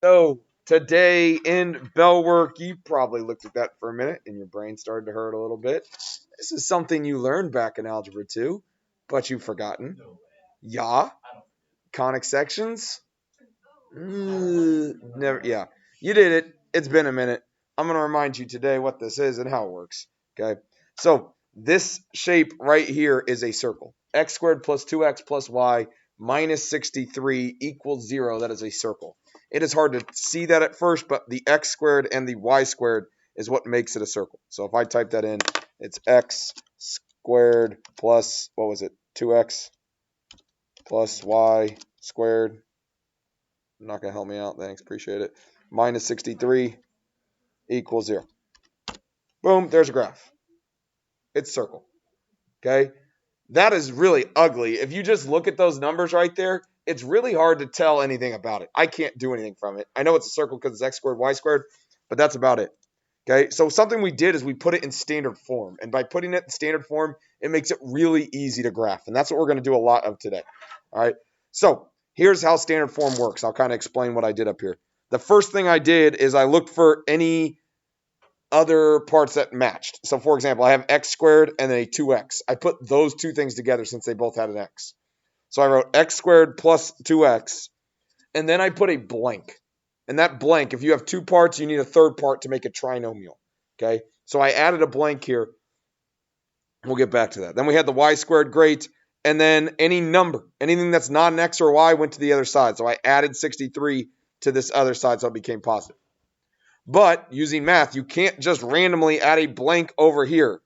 So today in bell work, you probably looked at that for a minute and your brain started to hurt a little bit. This is something you learned back in Algebra 2, but you've forgotten. Yeah. Conic sections? Never. Yeah. You did it. It's been a minute. I'm going to remind you today what this is and how it works. Okay. So this shape right here is a circle. X squared plus 2x plus y minus 63 equals 0. That is a circle. It is hard to see that at first, but the x squared and the y squared is what makes it a circle. So if I type that in, it's x squared plus, what was it, 2x plus y squared. Not going to help me out. Thanks. Appreciate it. Minus 63 equals 0. Boom. There's a graph. It's circle. Okay. That is really ugly. If you just look at those numbers right there, it's really hard to tell anything about it. I can't do anything from it. I know it's a circle because it's x squared, y squared, but that's about it. Okay. So something we did is we put it in standard form. And by putting it in standard form, it makes it really easy to graph. And that's what we're going to do a lot of today. All right. So here's how standard form works. I'll kind of explain what I did up here. The first thing I did is I looked for any other parts that matched. So for example, I have x squared and then a 2x. I put those two things together since they both had an x. So I wrote x squared plus 2x, and then I put a blank. And that blank, if you have two parts, you need a third part to make a trinomial. Okay, so I added a blank here. We'll get back to that. Then we had the y squared, great. And then any number, anything that's not an x or y went to the other side. So I added 63 to this other side, so it became positive. But using math, you can't just randomly add a blank over here.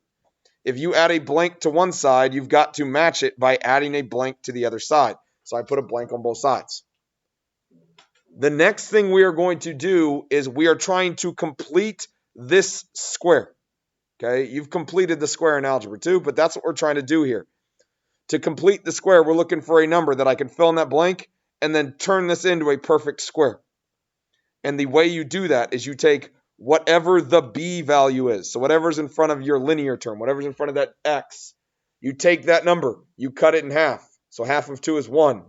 If you add a blank to one side, you've got to match it by adding a blank to the other side. So I put a blank on both sides. The next thing we are going to do is we are trying to complete this square. Okay, you've completed the square in Algebra 2, but that's what we're trying to do here. To complete the square, we're looking for a number that I can fill in that blank and then turn this into a perfect square. And the way you do that is you take whatever the b value is. So whatever's in front of your linear term, whatever's in front of that x, you take that number, you cut it in half. So half of 2 is 1.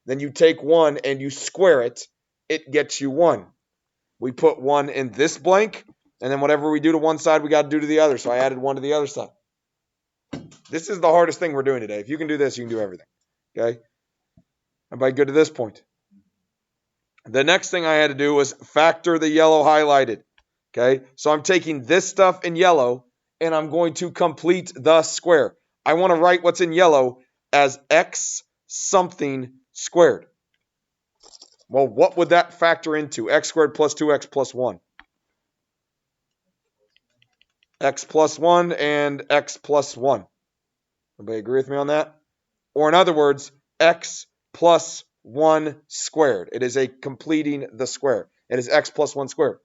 Then you take 1 and you square it. It gets you 1. We put 1 in this blank, and then whatever we do to one side, we got to do to the other. So I added 1 to the other side. This is the hardest thing we're doing today. If you can do this, you can do everything. Okay? Everybody good to this point? The next thing I had to do was factor the yellow highlighted. Okay, so I'm taking this stuff in yellow and I'm going to complete the square. I want to write what's in yellow as x something squared. Well, what would that factor into? X squared plus 2x plus 1. X plus 1 and x plus 1. Everybody agree with me on that? Or in other words, x plus 1 squared. It is a completing the square. It is x plus 1 squared.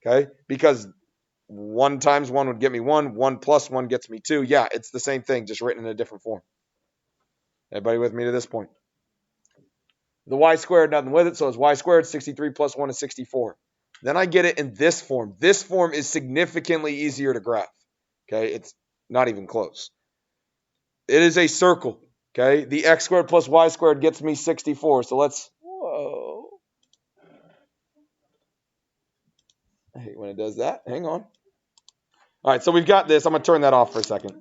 Okay? Because 1 times 1 would get me 1. 1 plus 1 gets me 2. Yeah, it's the same thing, just written in a different form. Everybody with me to this point? The y squared, nothing with it, so it's y squared. 63 plus 1 is 64. Then I get it in this form. This form is significantly easier to graph. Okay? It's not even close. It is a circle. Okay? The x squared plus y squared gets me 64. So let's... Whoa. I hate when it does that. Hang on. All right, so we've got this. I'm going to turn that off for a second.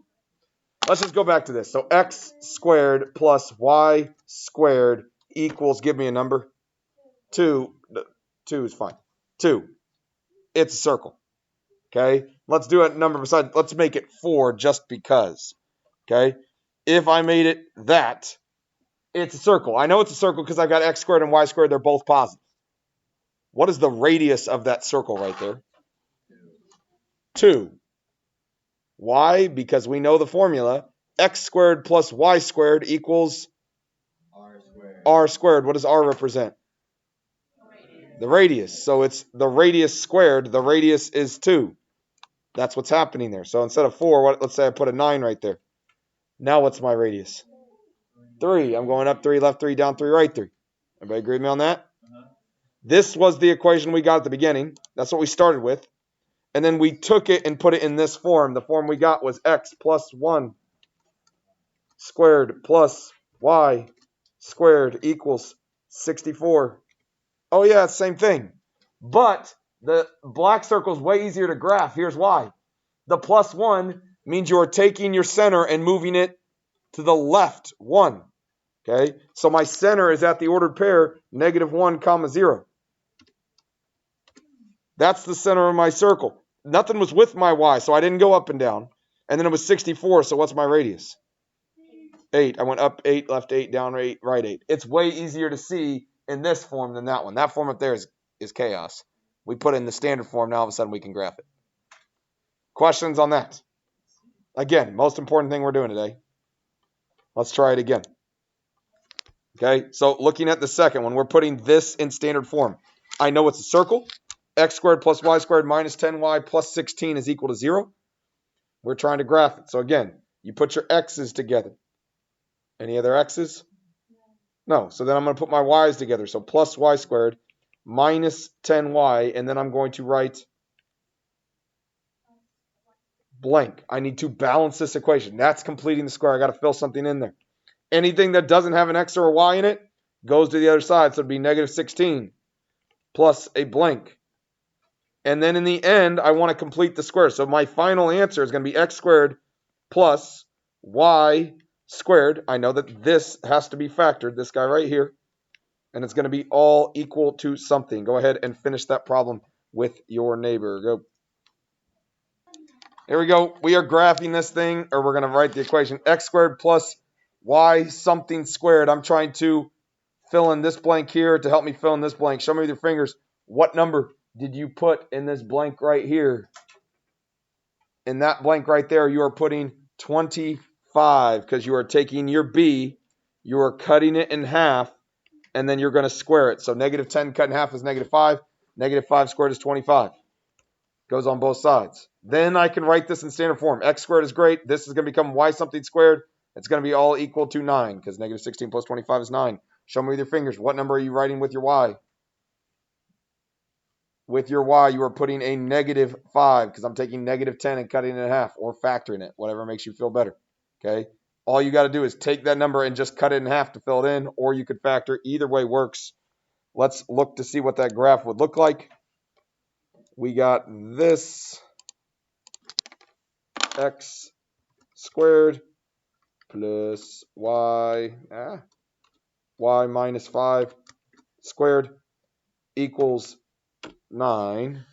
Let's just go back to this. So x squared plus y squared equals, give me a number. 2. 2 is fine. 2. It's a circle. Okay? Let's do a number beside. Let's make it 4 just because. Okay? If I made it that, it's a circle. I know it's a circle because I've got x squared and y squared. They're both positive. What is the radius of that circle right there? 2. Why? Because we know the formula. X squared plus y squared equals r squared. R squared. What does R represent? The radius. So it's the radius squared. The radius is 2. That's what's happening there. So instead of 4, let's say I put a 9 right there. Now what's my radius? 3. I'm going up 3, left 3, down 3, right 3. Everybody agree with me on that? This was the equation we got at the beginning. That's what we started with. And then we took it and put it in this form. The form we got was x plus 1 squared plus y squared equals 64. Oh yeah, same thing. But the black circle is way easier to graph. Here's why. The plus 1 means you're taking your center and moving it to the left 1. Okay, so my center is at the ordered pair, -1, comma 0. That's the center of my circle. Nothing was with my y, so I didn't go up and down. And then it was 64, so what's my radius? 8. I went up 8, left 8, down 8, right 8. It's way easier to see in this form than that one. That form up there is chaos. We put it in the standard form, now all of a sudden we can graph it. Questions on that? Again, most important thing we're doing today. Let's try it again. Okay, so looking at the second one, we're putting this in standard form. I know it's a circle. X squared plus y squared minus 10y plus 16 is equal to 0. We're trying to graph it. So again, you put your x's together. Any other x's? No. So then I'm going to put my y's together. So plus y squared minus 10y, and then I'm going to write blank. I need to balance this equation. That's completing the square. I got to fill something in there. Anything that doesn't have an x or a y in it goes to the other side. So it'd be -16 plus a blank. And then in the end, I want to complete the square. So my final answer is going to be x squared plus y squared. I know that this has to be factored, this guy right here. And it's going to be all equal to something. Go ahead and finish that problem with your neighbor. Go. Here we go. We are graphing this thing, or we're going to write the equation. X squared plus y something squared. I'm trying to fill in this blank here to help me fill in this blank. Show me with your fingers. What number did you put in this blank right here? In that blank right there, you are putting 25 because you are taking your b, you are cutting it in half, and then you're going to square it. So -10 cut in half is -5. -5 squared is 25. Goes on both sides. Then I can write this in standard form. X squared is great. This is going to become y something squared. It's going to be all equal to 9 because -16 plus 25 is 9. Show me with your fingers. What number are you writing with your y? With your y, you are putting a -5 because I'm taking -10 and cutting it in half or factoring it, whatever makes you feel better. Okay. All you got to do is take that number and just cut it in half to fill it in, or you could factor. Either way works. Let's look to see what that graph would look like. We got this x squared plus y minus 5 squared equals 9.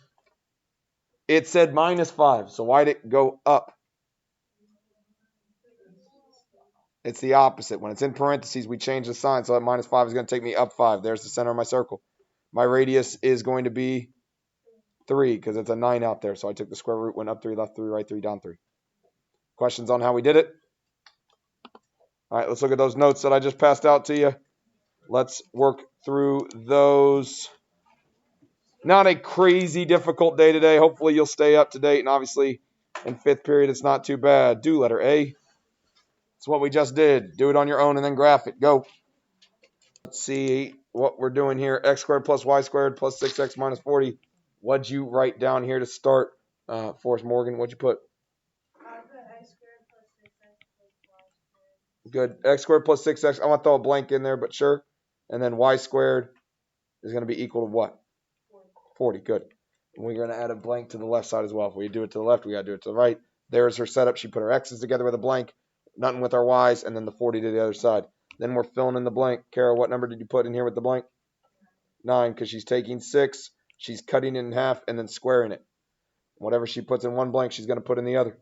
It said -5, so why did it go up? It's the opposite. When it's in parentheses, we change the sign, so that -5 is going to take me up 5. There's the center of my circle. My radius is going to be 3 because it's a 9 out there, so I took the square root, went up 3, left 3, right 3, down 3. Questions on how we did it? All right, let's look at those notes that I just passed out to you. Let's work through those. Not a crazy difficult day today. Hopefully you'll stay up to date, and obviously in 5th period it's not too bad. Do letter A. It's what we just did. Do it on your own and then graph it. Go. Let's see what we're doing here. X squared plus y squared plus 6x minus 40. What'd you write down here to start, Forrest Morgan? What'd you put? I put x squared plus 6x plus y squared. Good. X squared plus 6x. I want to throw a blank in there, but sure. And then y squared is going to be equal to what? 40. Good. And we're going to add a blank to the left side as well. If we do it to the left, we got to do it to the right. There's her setup. She put her x's together with a blank, nothing with our y's, and then the 40 to the other side. Then we're filling in the blank. Kara, what number did you put in here with the blank? 9, because she's taking 6, she's cutting it in half, and then squaring it. Whatever she puts in one blank, she's going to put in the other.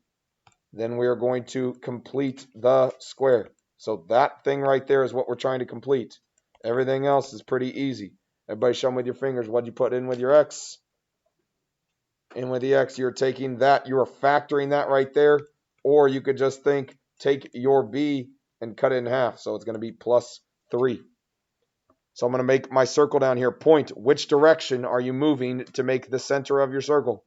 Then we are going to complete the square. So that thing right there is what we're trying to complete. Everything else is pretty easy. Everybody show me with your fingers. What'd you put in with your x? In with the x, you're taking that, you're factoring that right there. Or you could just think, take your b and cut it in half. So it's going to be plus 3. So I'm going to make my circle down here. Point. Which direction are you moving to make the center of your circle?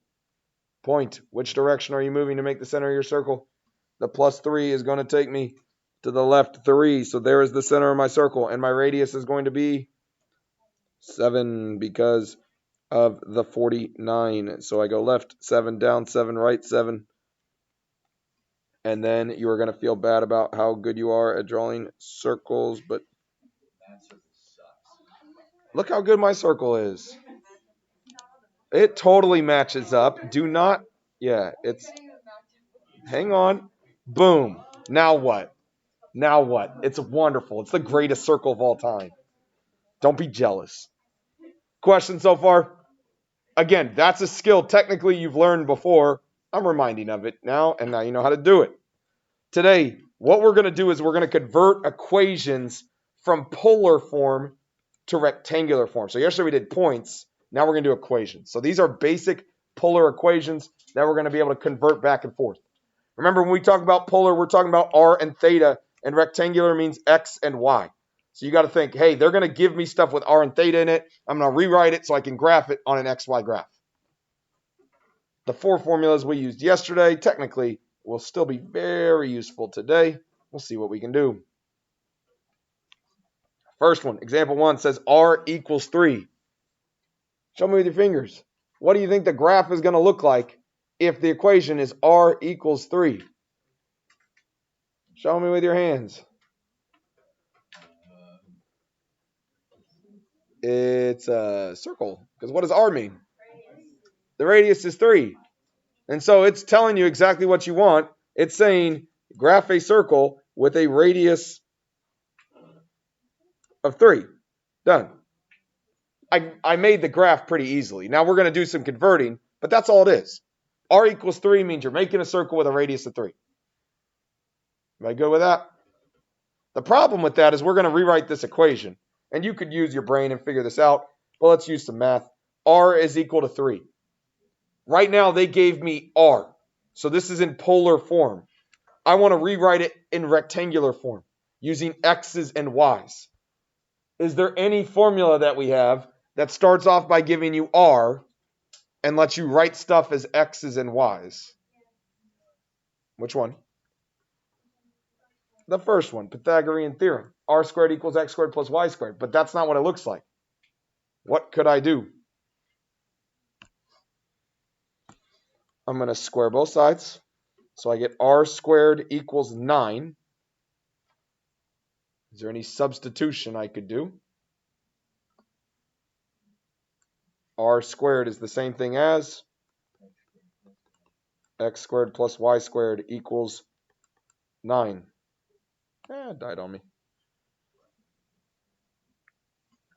Point. Which direction are you moving to make the center of your circle? The plus 3 is going to take me to the left 3. So there is the center of my circle. And my radius is going to be 7 because of the 49. So I go left 7, down 7, right 7. And then you are going to feel bad about how good you are at drawing circles. But Look how good my circle is. It totally matches up. Do not, yeah, it's, hang on. Boom. Now what? Now what? It's wonderful. It's the greatest circle of all time. Don't be jealous. Question so far? Again, that's a skill technically you've learned before. I'm reminding of it now, and now you know how to do it. Today, what we're going to do is we're going to convert equations from polar form to rectangular form. So yesterday we did points. Now we're going to do equations. So these are basic polar equations that we're going to be able to convert back and forth. Remember, when we talk about polar, we're talking about r and theta, and rectangular means x and y. So you got to think, hey, they're going to give me stuff with r and theta in it. I'm going to rewrite it so I can graph it on an xy graph. The 4 formulas we used yesterday technically will still be very useful today. We'll see what we can do. First one, example 1 says r equals 3. Show me with your fingers. What do you think the graph is going to look like if the equation is r equals 3? Show me with your hands. It's a circle. Because what does r mean? The radius is 3. And so it's telling you exactly what you want. It's saying graph a circle with a radius of 3. Done. I made the graph pretty easily. Now we're going to do some converting, but that's all it is. R equals 3 means you're making a circle with a radius of 3. Am I good with that? The problem with that is we're going to rewrite this equation. And you could use your brain and figure this out, but let's use some math. R is equal to 3. Right now they gave me R. So this is in polar form. I want to rewrite it in rectangular form using X's and Y's. Is there any formula that we have that starts off by giving you R and lets you write stuff as X's and Y's? Which one? The first one, Pythagorean Theorem. R squared equals X squared plus Y squared. But that's not what it looks like. What could I do? I'm going to square both sides. So I get R squared equals 9. Is there any substitution I could do? R squared is the same thing as X squared plus Y squared equals 9. It died on me.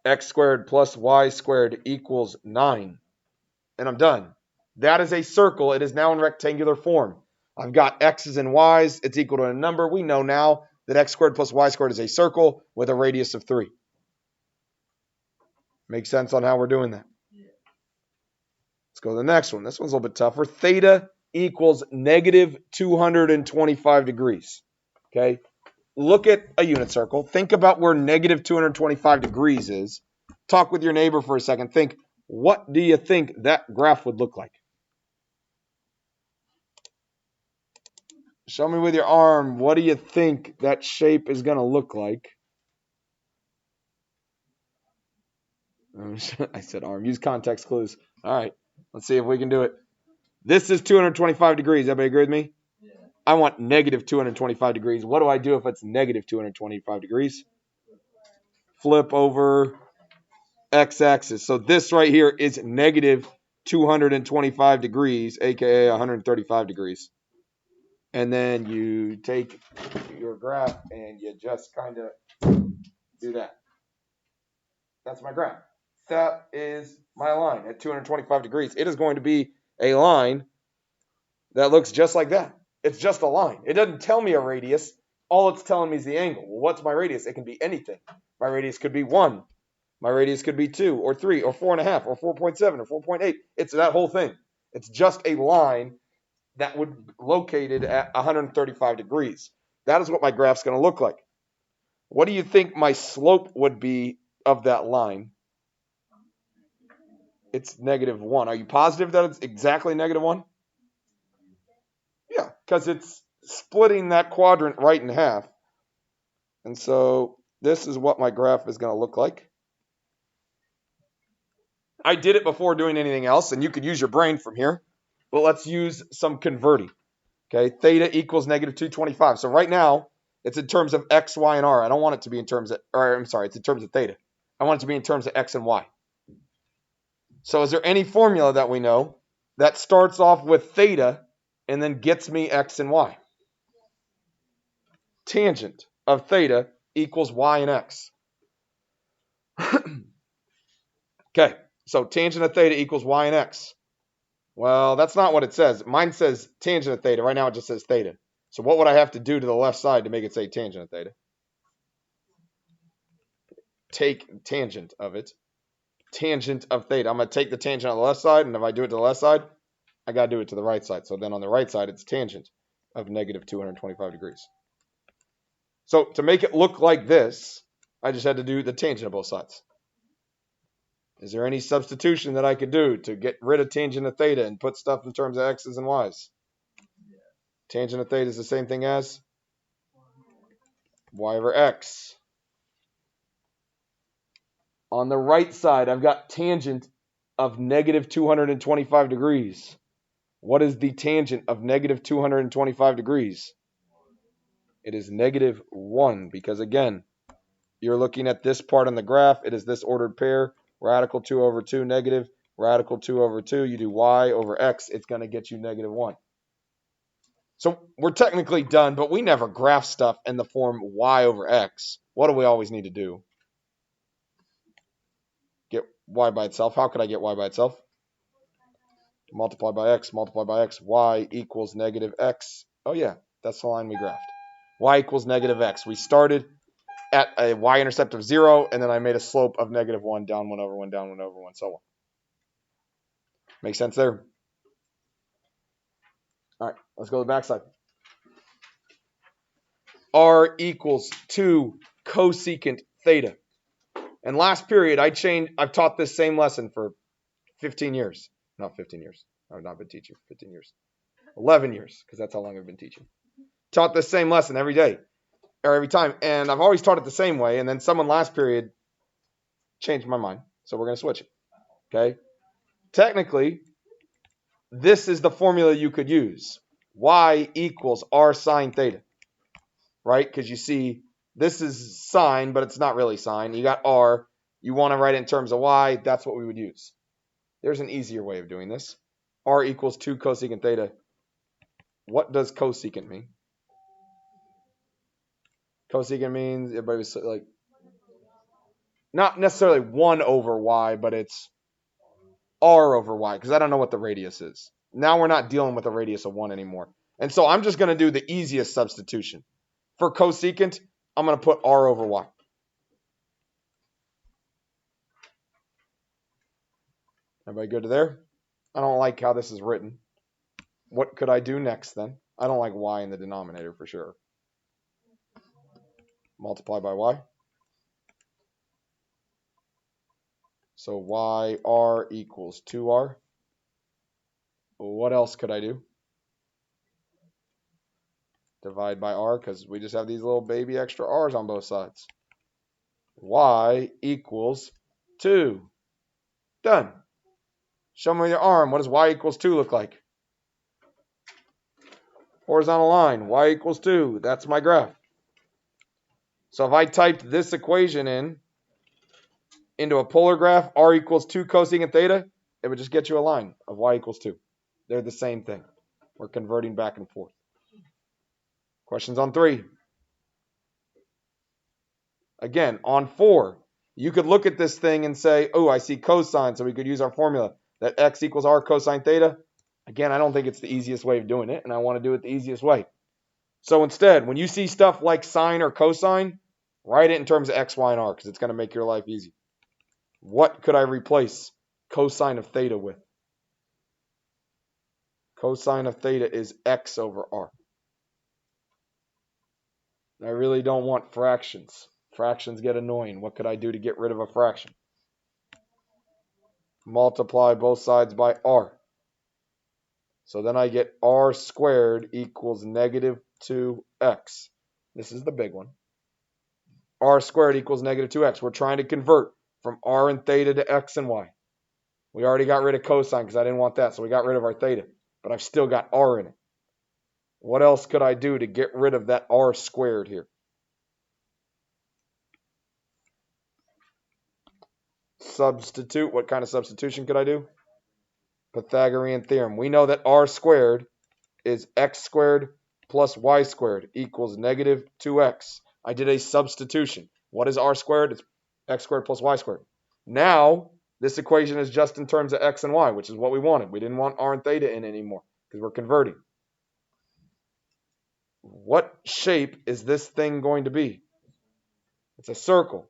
X squared plus Y squared equals 9. And I'm done. That is a circle. It is now in rectangular form. I've got X's and Y's. It's equal to a number. We know now that X squared plus Y squared is a circle with a radius of 3. Makes sense on how we're doing that? Let's go to the next one. This one's a little bit tougher. Theta equals negative 225 degrees. Okay. Look at a unit circle. Think about where negative 225 degrees is. Talk with your neighbor for a second. Think, what do you think that graph would look like? Show me with your arm. What do you think that shape is going to look like? I said arm. Use context clues. All right. Let's see if we can do it. This is 225 degrees. Everybody agree with me? Yeah. I want negative 225 degrees. What do I do if it's negative 225 degrees? Flip over x-axis. So this right here is negative 225 degrees, aka 135 degrees. And then you take your graph and you just kind of do that. That's my graph. That is my line at 225 degrees. It is going to be a line that looks just like that. It's just a line. It doesn't tell me a radius. All it's telling me is the angle. Well, what's my radius? It can be anything. My radius could be 1. My radius could be 2 or 3 or 4.5 or 4.7 or 4.8. It's that whole thing. It's just a line that would be located at 135 degrees. That is what my graph's going to look like. What do you think my slope would be of that line? It's negative 1. Are you positive that it's exactly negative 1? Yeah, because it's splitting that quadrant right in half. And so this is what my graph is going to look like. I did it before doing anything else, and you could use your brain from here. But let's use some converting. Okay, theta equals negative 225. So right now, it's in terms of x, y, and r. I don't want it to be in terms of, it's in terms of theta. I want it to be in terms of x and y. So is there any formula that we know that starts off with theta and then gets me x and y? Tangent of theta equals y and x. Okay, so tangent of theta equals y and x. Well, that's not what it says. Mine says tangent of theta. Right now it just says theta. So what would I have to do to the left side to make it say tangent of theta? Take tangent of it. Tangent of theta. I'm going to take the tangent on the left side, and if I do it to the left side, I got to do it to the right side. So then on the right side, it's tangent of negative 225 degrees. So to make it look like this, I just had to do the tangent of both sides. Is there any substitution that I could do to get rid of tangent of theta and put stuff in terms of x's and y's? Tangent of theta is the same thing as y over x. On the right side, I've got tangent of negative 225 degrees. What is the tangent of negative 225 degrees? It is negative 1 because, again, you're looking at this part on the graph. It is this ordered pair. Radical 2 over 2 negative. Radical 2 over 2. You do y over x. It's going to get you negative 1. So we're technically done, but we never graph stuff in the form y over x. What do we always need to do? Get y by itself. How could I get y by itself? Multiply by x, y equals negative x. Oh yeah, that's the line we graphed. Y equals negative x. We started at a y-intercept of 0, and then I made a slope of negative 1, down 1 over 1, down 1 over 1, so on. Make sense there? All right, let's go to the backside. R equals 2 cosecant theta. And last period, I've taught this same lesson for 15 years. Not 15 years. I've not been teaching for 15 years. 11 years, because that's how long I've been teaching. Taught this same lesson every day, or every time. And I've always taught it the same way. And then someone last period changed my mind. So we're going to switch it. Okay? Technically, this is the formula you could use. Y equals R sine theta. Right? Because you see, this is sine, but it's not really sine. You got R. You want to write it in terms of Y. That's what we would use. There's an easier way of doing this. R equals 2 cosecant theta. What does cosecant mean? Cosecant means, everybody was like, not necessarily 1 over y, but it's r over y, because I don't know what the radius is. Now we're not dealing with a radius of 1 anymore. And so I'm just going to do the easiest substitution. For cosecant, I'm going to put r over y. Everybody good to there? I don't like how this is written. What could I do next then? I don't like y in the denominator for sure. Multiply by y. So yr equals 2r. What else could I do? Divide by r, because we just have these little baby extra r's on both sides. Y equals 2. Done. Show me with your arm. What does y equals 2 look like? Horizontal line. Y equals 2. That's my graph. So if I typed this equation into a polar graph, r equals 2 cosecant theta, it would just get you a line of y equals 2. They're the same thing. We're converting back and forth. Questions on 3. Again, on 4, you could look at this thing and say, oh, I see cosine, so we could use our formula that x equals r cosine theta. Again, I don't think it's the easiest way of doing it, and I want to do it the easiest way. So instead, when you see stuff like sine or cosine, write it in terms of x, y, and r, because it's going to make your life easy. What could I replace cosine of theta with? Cosine of theta is x over r. I really don't want fractions. Fractions get annoying. What could I do to get rid of a fraction? Multiply both sides by r. So then I get r squared equals negative 2x. This is the big one. R squared equals negative 2x. We're trying to convert from r and theta to x and y. We already got rid of cosine because I didn't want that, so we got rid of our theta. But I've still got r in it. What else could I do to get rid of that r squared here? substitute. What kind of substitution could I do? Pythagorean Theorem. We know that r squared is x squared plus y squared equals negative 2x. I did a substitution. What is r squared? It's x squared plus y squared. Now, this equation is just in terms of x and y, which is what we wanted. We didn't want r and theta in anymore because we're converting. What shape is this thing going to be? It's a circle.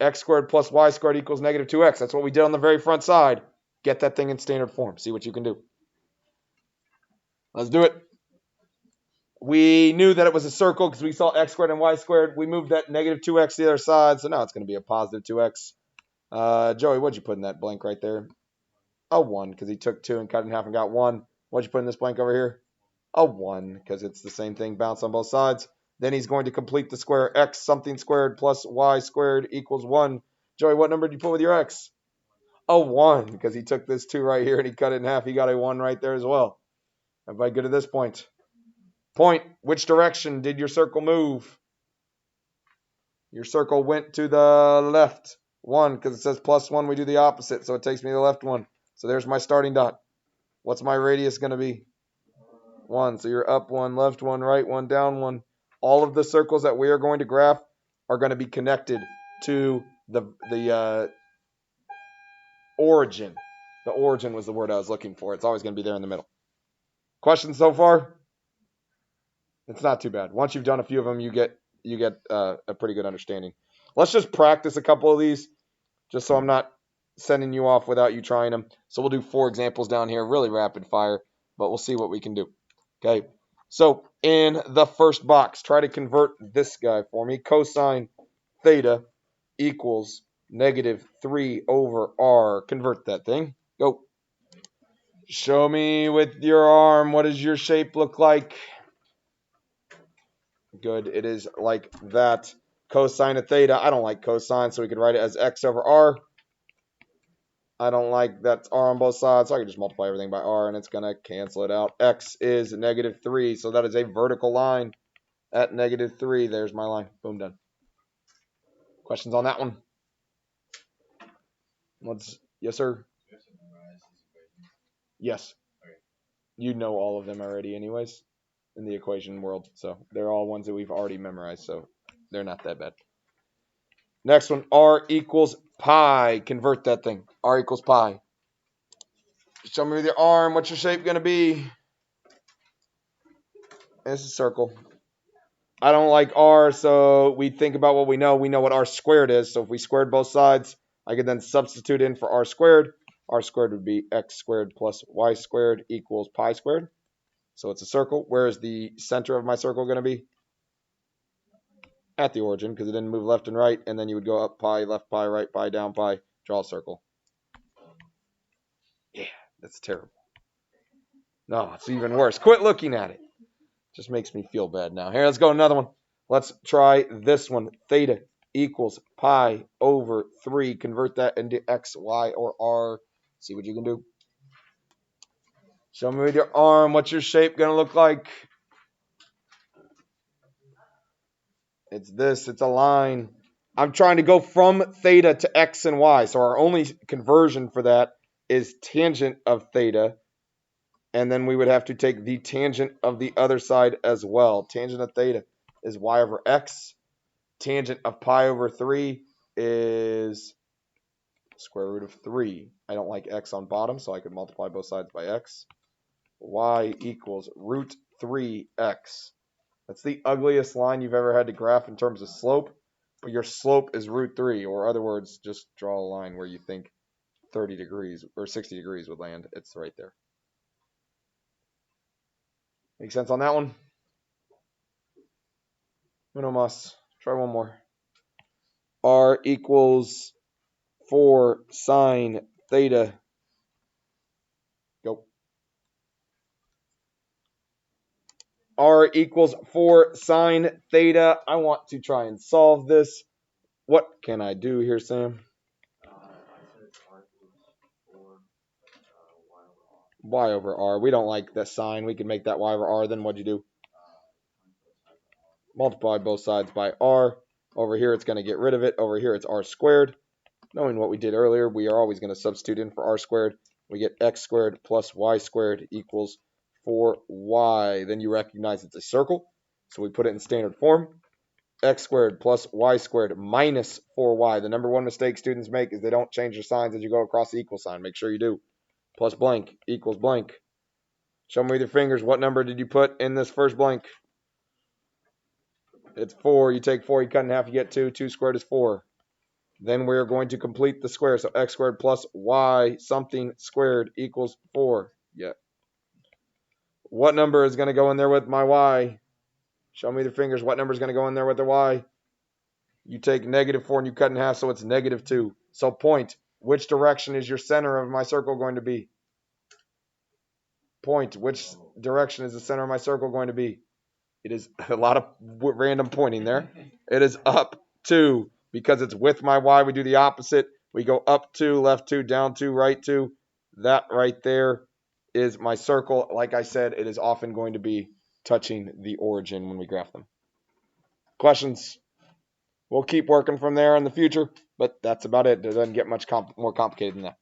X squared plus y squared equals negative 2x. That's what we did on the very front side. Get that thing in standard form. See what you can do. Let's do it. We knew that it was a circle because we saw x squared and y squared. We moved that negative 2x to the other side, so now it's going to be a positive 2x. Joey, what'd you put in that blank right there? A 1, because he took 2 and cut it in half and got 1. What'd you put in this blank over here? A 1, because it's the same thing, bounce on both sides. Then he's going to complete the square. X something squared plus y squared equals 1. Joey, what number did you put with your x? A 1, because he took this 2 right here and he cut it in half. He got a 1 right there as well. Everybody good at this point? Point, which direction did your circle move? Your circle went to the left. 1, because it says plus 1, we do the opposite, so it takes me to the left one. So there's my starting dot. What's my radius going to be? 1. So you're up 1, left 1, right 1, down 1. All of the circles that we are going to graph are going to be connected to the origin. The origin was the word I was looking for. It's always going to be there in the middle. Questions so far? It's not too bad. Once you've done a few of them, you get a pretty good understanding. Let's just practice a couple of these, just so I'm not sending you off without you trying them. So we'll do 4 examples down here, really rapid fire, but we'll see what we can do. Okay, so in the first box, try to convert this guy for me. Cosine theta equals negative 3 over r. Convert that thing. Go. Show me with your arm, what does your shape look like? Good, it is like that. Cosine of theta, I don't like cosine, so we could write it as x over r. I don't like that r on both sides, so I can just multiply everything by r, and it's going to cancel it out. X is negative 3, so that is a vertical line at negative 3. There's my line. Boom, done. Questions on that one? Yes, sir? Yes. You know all of them already anyways in the equation world, so they're all ones that we've already memorized, so they're not that bad. Next one, r equals pi. Convert that thing. R equals pi. Show me with your arm. What's your shape going to be? It's a circle. I don't like r, so we think about what we know. We know what r squared is, so if we squared both sides, I could then substitute in for r squared. R squared would be x squared plus y squared equals pi squared. So it's a circle. Where is the center of my circle going to be? At the origin, because it didn't move left and right, and then you would go up pi, left pi, right pi, down pi, draw a circle. Yeah, that's terrible. No, it's even worse. Quit looking at it. Just makes me feel bad now. Here, let's go another one. Let's try this one. Theta equals pi over 3. Convert that into x, y, or r. See what you can do. Show me with your arm. What's your shape going to look like? It's this. It's a line. I'm trying to go from theta to x and y. So our only conversion for that is tangent of theta. And then we would have to take the tangent of the other side as well. Tangent of theta is y over x. Tangent of pi over 3 is square root of 3. I don't like x on bottom, so I could multiply both sides by x. Y equals root 3x. That's the ugliest line you've ever had to graph in terms of slope, but your slope is root 3, or other words, just draw a line where you think 30 degrees or 60 degrees would land. It's right there. Make sense on that one? Uno mas. Try one more. R equals 4 sine theta. Go. R equals 4 sine theta. I want to try and solve this. What can I do here, Sam? Y over r. We don't like the sine. We can make that y over r. Then what'd you do? Multiply both sides by r. Over here, it's going to get rid of it. Over here, it's r squared. Knowing what we did earlier, we are always going to substitute in for r squared. We get x squared plus y squared equals 4y. Then you recognize it's a circle, so we put it in standard form. X squared plus y squared minus 4y. The number one mistake students make is they don't change their signs as you go across the equal sign. Make sure you do. Plus blank equals blank. Show me with your fingers. What number did you put in this first blank? It's 4. You take 4, you cut in half, you get 2. 2 squared is 4. Then we're going to complete the square. So x squared plus y something squared equals 4. Yeah. What number is going to go in there with my y? Show me the fingers. What number is going to go in there with the y? You take negative 4 and you cut in half, so it's negative 2. So point. Which direction is your center of my circle going to be? Point. Which direction is the center of my circle going to be? It is a lot of random pointing there. It is up 2. Because it's with my y, we do the opposite. We go up 2, left 2, down 2, right 2. That right there is my circle. Like I said, it is often going to be touching the origin when we graph them. Questions? We'll keep working from there in the future, but that's about it. It doesn't get much more complicated than that.